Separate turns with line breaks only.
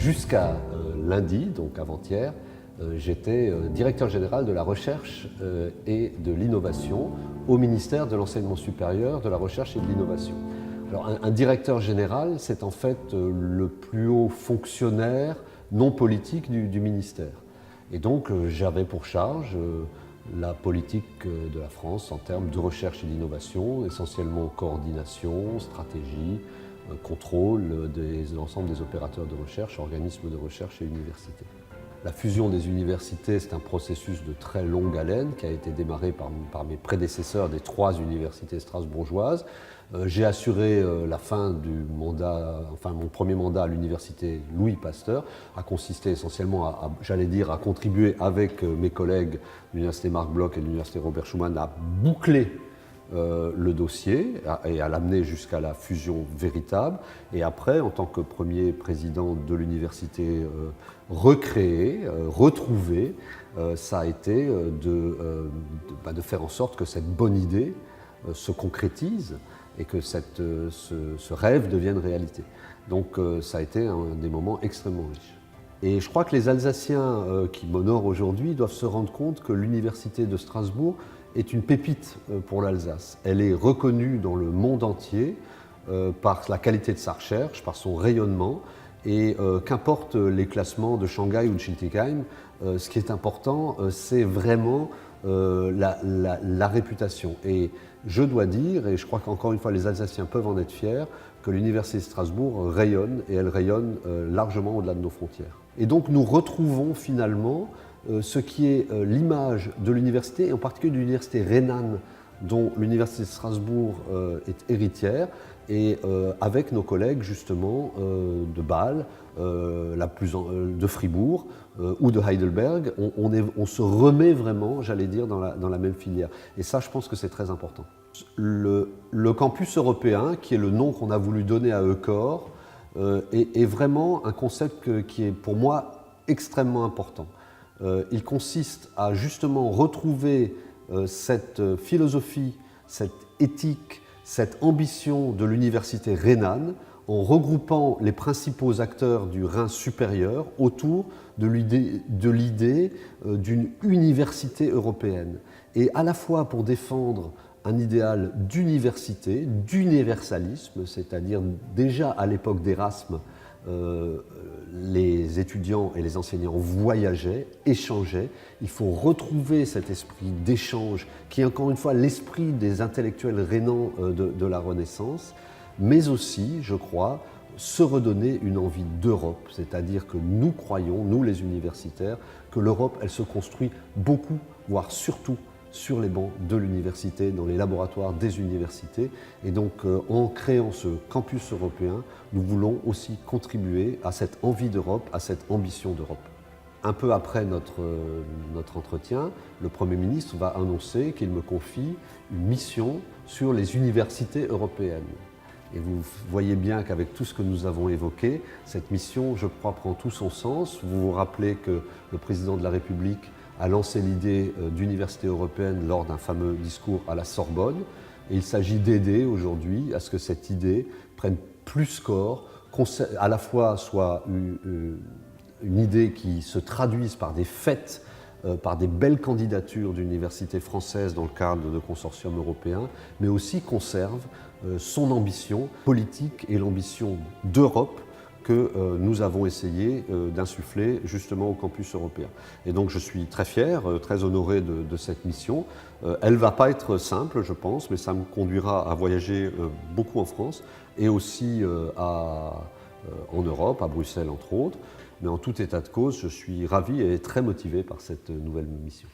Jusqu'à lundi, donc avant-hier, j'étais directeur général de la recherche et de l'innovation au ministère de l'Enseignement supérieur, de la recherche et de l'innovation. Alors, un directeur général, c'est en fait le plus haut fonctionnaire non politique du ministère. Et donc j'avais pour charge la politique de la France en termes de recherche et d'innovation, essentiellement coordination, stratégie, contrôle de l'ensemble des opérateurs de recherche, organismes de recherche et universités. La fusion des universités, c'est un processus de très longue haleine qui a été démarré par mes prédécesseurs des 3 universités strasbourgeoises. J'ai assuré la fin du mandat, mon premier mandat à l'université Louis Pasteur a consisté essentiellement à contribuer avec mes collègues de l'université Marc Bloch et de l'université Robert Schuman à boucler le dossier et à l'amener jusqu'à la fusion véritable. Et après, en tant que premier président de l'université recréée, retrouvée, ça a été de faire en sorte que cette bonne idée se concrétise et que ce rêve devienne réalité. Donc ça a été un des moments extrêmement riches. Et je crois que les Alsaciens qui m'honorent aujourd'hui doivent se rendre compte que l'université de Strasbourg est une pépite pour l'Alsace. Elle est reconnue dans le monde entier par la qualité de sa recherche, par son rayonnement, et qu'importe les classements de Shanghai ou de Schiltigheim, ce qui est important, c'est vraiment la réputation. Et je dois dire, et je crois qu'encore une fois les Alsaciens peuvent en être fiers, que l'Université de Strasbourg rayonne, et elle rayonne largement au-delà de nos frontières. Et donc nous retrouvons finalement ce qui est l'image de l'université, et en particulier de l'université rhénane, dont l'Université de Strasbourg est héritière, et avec nos collègues justement de Bâle, de Fribourg ou de Heidelberg, on se remet vraiment, j'allais dire, dans la même filière. Et ça, je pense que c'est très important. Le campus européen, qui est le nom qu'on a voulu donner à Eucor, est vraiment un concept qui est pour moi extrêmement important. Il consiste à justement retrouver cette philosophie, cette éthique, cette ambition de l'université rhénane en regroupant les principaux acteurs du Rhin supérieur autour de l'idée d'une université européenne. Et à la fois pour défendre un idéal d'université, d'universalisme, c'est-à-dire déjà à l'époque d'Erasme, les étudiants et les enseignants voyageaient, échangeaient. Il faut retrouver cet esprit d'échange qui est encore une fois l'esprit des intellectuels rhénans de la Renaissance, mais aussi, je crois, se redonner une envie d'Europe, c'est-à-dire que nous croyons, nous les universitaires, que l'Europe, elle se construit beaucoup, voire surtout, sur les bancs de l'université, dans les laboratoires des universités. Et donc, en créant ce campus européen, nous voulons aussi contribuer à cette envie d'Europe, à cette ambition d'Europe. Un peu après notre entretien, le Premier ministre va annoncer qu'il me confie une mission sur les universités européennes. Et vous voyez bien qu'avec tout ce que nous avons évoqué, cette mission, je crois, prend tout son sens. Vous vous rappelez que le président de la République a lancé l'idée d'université européenne lors d'un fameux discours à la Sorbonne. Et il s'agit d'aider aujourd'hui à ce que cette idée prenne plus corps, à la fois soit une idée qui se traduise par des faits, par des belles candidatures d'universités françaises dans le cadre de consortiums européens, mais aussi conserve son ambition politique et l'ambition d'Europe que nous avons essayé d'insuffler justement au campus européen. Et donc je suis très fier, très honoré de cette mission. Elle ne va pas être simple, je pense, mais ça me conduira à voyager beaucoup en France et aussi en Europe, à Bruxelles entre autres. Mais en tout état de cause, je suis ravi et très motivé par cette nouvelle mission.